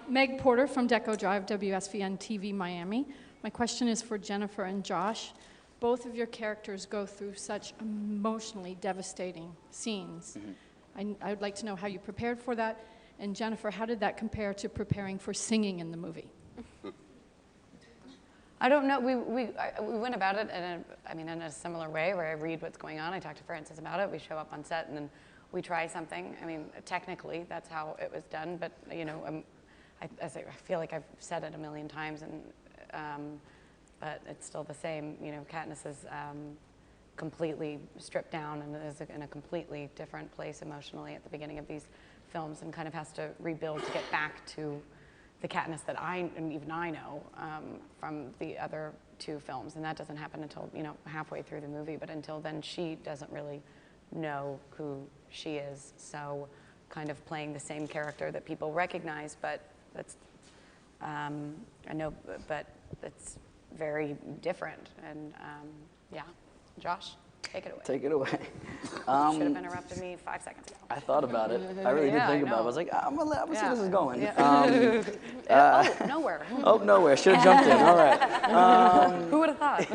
Meg Porter from Deco Drive, WSVN TV Miami. My question is for Jennifer and Josh. Both of your characters go through such emotionally devastating scenes. I would like to know how you prepared for that. And Jennifer, how did that compare to preparing for singing in the movie? I don't know. We went about it in a similar way, where I read what's going on. I talk to Francis about it. We show up on set and then we try something. I mean, technically, that's how it was done. But you know, I feel like I've said it a million times, and but it's still the same. You know, Katniss is completely stripped down and is in a completely different place emotionally at the beginning of these films, and kind of has to rebuild to get back to the Katniss that even I know from the other two films. And that doesn't happen until, you know, halfway through the movie. But until then, she doesn't really know who she is. So kind of playing the same character that people recognize, but that's, I know, but it's very different. And yeah, Josh, take it away. Take it away. Should have interrupted me 5 seconds ago. I thought about it. I really did think about it. I was like, I'm gonna see where this is going. Oh, nowhere. Oh, nowhere. Should have jumped in. All right. Who would have thought?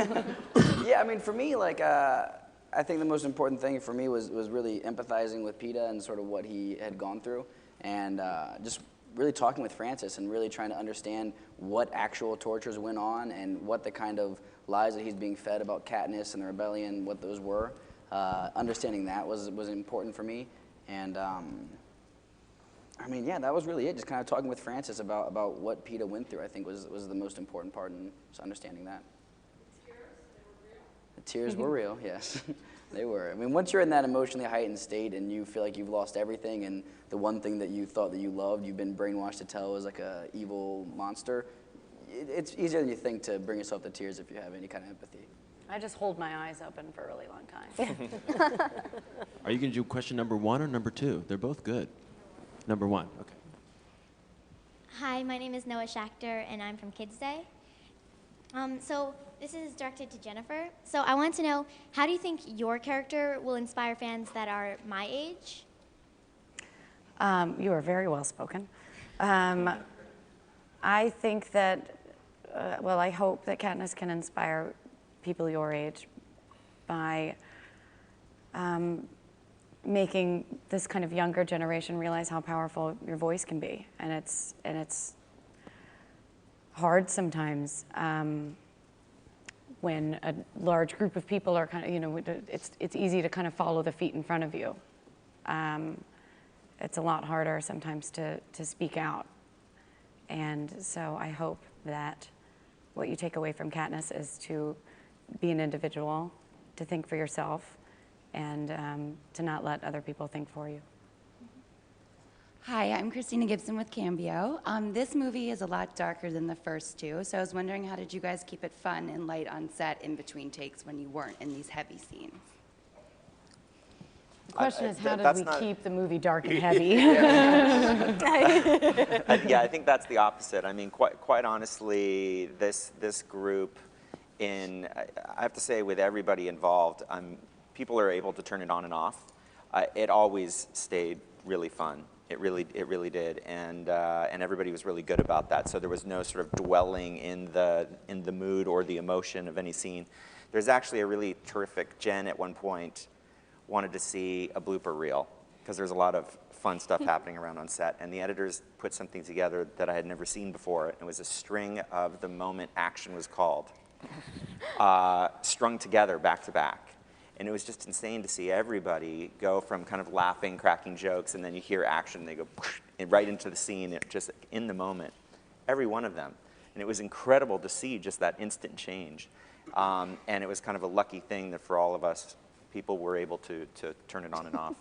Yeah, I mean, for me, like, I think the most important thing for me was really empathizing with Peeta and sort of what he had gone through, and just really talking with Francis and really trying to understand what actual tortures went on and what the kind of lies that he's being fed about Katniss and the rebellion, what those were. Understanding that was important for me, and I mean, yeah, that was really it. Just kind of talking with Francis about what Peeta went through, I think was the most important part, in just understanding that. The tears were real, yes. They were. I mean, once you're in that emotionally heightened state and you feel like you've lost everything, and the one thing that you thought that you loved, you've been brainwashed to tell is like a evil monster, it's easier than you think to bring yourself to tears if you have any kind of empathy. I just hold my eyes open for a really long time. Are you going to do question number 1 or number 2? They're both good. Number 1, okay. Hi, my name is Noah Schachter, and I'm from Kids Day. So this is directed to Jennifer. So I want to know, how do you think your character will inspire fans that are my age? You are very well spoken. I think that, well, I hope that Katniss can inspire people your age by making this kind of younger generation realize how powerful your voice can be, and it's hard sometimes when a large group of people are kind of, you know, it's easy to kind of follow the feet in front of you. It's a lot harder sometimes to speak out, and so I hope that what you take away from Katniss is to be an individual, to think for yourself, and to not let other people think for you. Hi, I'm Christina Gibson with Cambio. This movie is a lot darker than the first two, so I was wondering, how did you guys keep it fun and light on set in between takes when you weren't in these heavy scenes? The question is, how did we keep the movie dark and heavy? Yeah, I think that's the opposite. I mean, quite honestly, this group, I have to say, with everybody involved, people are able to turn it on and off. It always stayed really fun. It really did, and everybody was really good about that. So there was no sort of dwelling in the mood or the emotion of any scene. There's actually a really terrific, Jen at one point wanted to see a blooper reel, because there's a lot of fun stuff happening around on set, and the editors put something together that I had never seen before. It was a string of the moment action was called, strung together back to back. And it was just insane to see everybody go from kind of laughing, cracking jokes, and then you hear action, and they go right into the scene, just in the moment, every one of them. And it was incredible to see just that instant change. And it was kind of a lucky thing that for all of us, people were able to turn it on and off.